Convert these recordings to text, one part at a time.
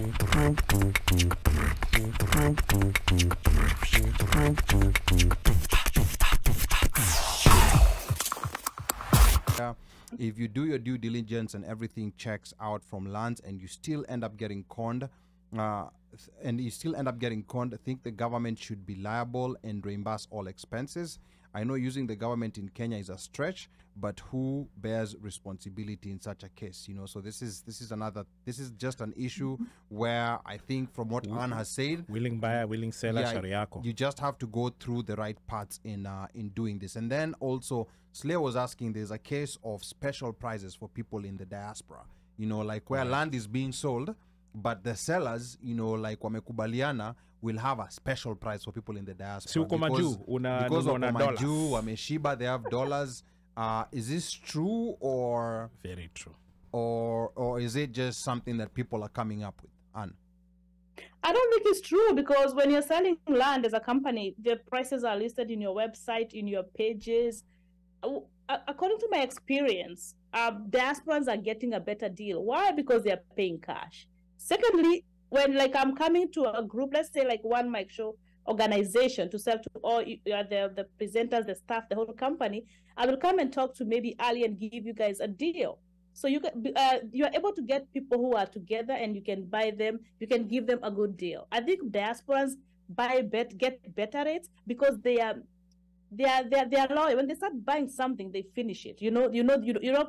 If you do your due diligence and everything checks out from lands and you still end up getting conned, I think the government should be liable and reimburse all expenses. I know using the government in Kenya is a stretch, but who bears responsibility in such a case? You know, so this is just an issue where I think from what Anne has said, willing buyer, willing seller, shariako. You just have to go through the right paths in doing this. And then also, Slayer was asking, there's a case of special prices for people in the diaspora. You know, like where land is being sold, but the sellers, you know, like wamekubaliana, will have a special price for people in the diaspora. Because of Maju, wameshiba, they have dollars. Is this true or very true? Or is it just something that people are coming up with? Anne? I don't think it's true, because when you're selling land as a company, the prices are listed in your website, in your pages. According to my experience, diasporans are getting a better deal. Why? Because they're paying cash. Secondly, when like I'm coming to a group, let's say like OneMicShow organization to sell to all the presenters, the staff, the whole company, I will come and talk to maybe Ali and give you guys a deal. So you are able to get people who are together and you can buy them, you can give them a good deal. I think diasporans get better rates because they are loyal. When they start buying something, they finish it. You're not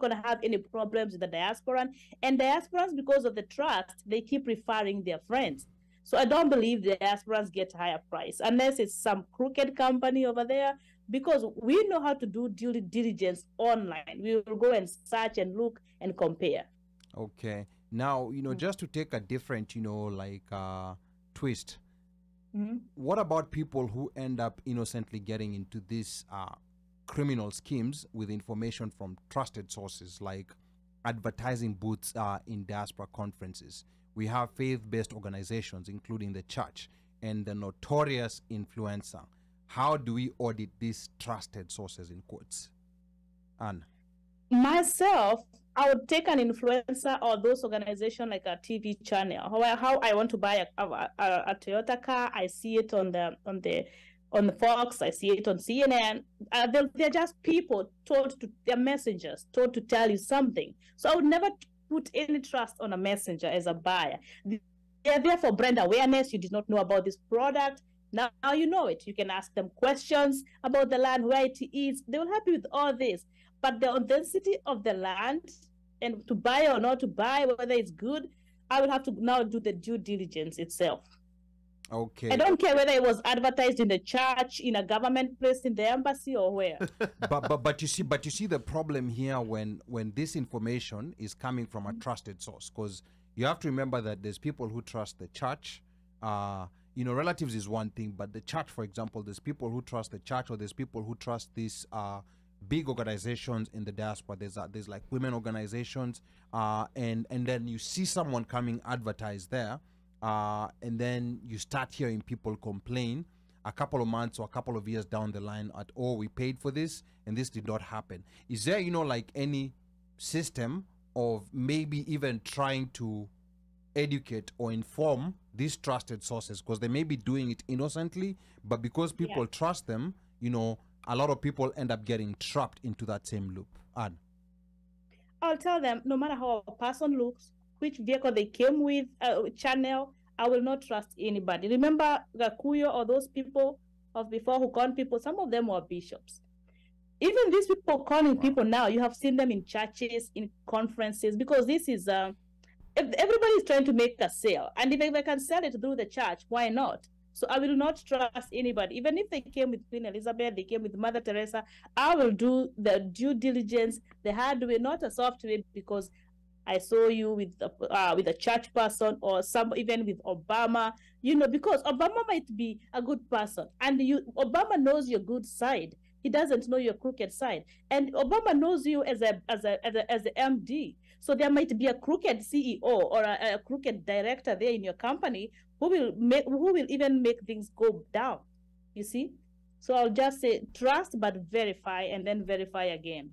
going to have any problems with the diasporan. And diasporans, because of the trust, they keep referring their friends. So I don't believe the diasporans get higher price unless it's some crooked company over there, because we know how to do due diligence online. We will go and search and look and compare. Okay. Now, just to take a different, twist, what about people who end up innocently getting into these criminal schemes with information from trusted sources, like advertising booths in diaspora conferences? We have faith-based organizations, including the church and the notorious influencer. How do we audit these trusted sources, in quotes? Anne? Myself, I would take an influencer or those organizations like a TV channel. How I want to buy a Toyota car, I see it on the Fox, I see it on CNN. They're just people they're messengers told to tell you something. So I would never put any trust on a messenger as a buyer. They're there for brand awareness. You did not know about this product. Now you know it. You can ask them questions about the land, where it is. They will help you with all this. But the authenticity of the land and to buy or not to buy, whether it's good, I will have to now do the due diligence itself. Okay. I don't care whether it was advertised in the church, in a government place, in the embassy, or where. but you see the problem here when this information is coming from a trusted source, because you have to remember that there's people who trust the church. Relatives is one thing, but the church, for example, there's people who trust the church, or there's people who trust these big organizations in the diaspora. There's like women organizations, and then you see someone coming advertised there, and then you start hearing people complain a couple of months or a couple of years down the line at, oh, we paid for this and this did not happen. Is there like any system of maybe even trying to educate or inform these trusted sources, because they may be doing it innocently, but because people trust them, a lot of people end up getting trapped into that same loop? Anne? I'll tell them, no matter how a person looks, which vehicle they came with, channel, I will not trust anybody. Remember Gakuyo or those people of before who conned people, some of them were bishops. Even these people conning people now, you have seen them in churches, in conferences, because this is, everybody is trying to make a sale. And if I can sell it through the church, why not? So I will not trust anybody. Even if they came with Queen Elizabeth, they came with Mother Teresa, I will do the due diligence, the hard way, not a soft way, because I saw you with a church person, or even with Obama, because Obama might be a good person, and Obama knows your good side. He doesn't know your crooked side, and Obama knows you as a MD. So there might be a crooked CEO or a crooked director there in your company who will even make things go down. You see? So I'll just say trust, but verify, and then verify again.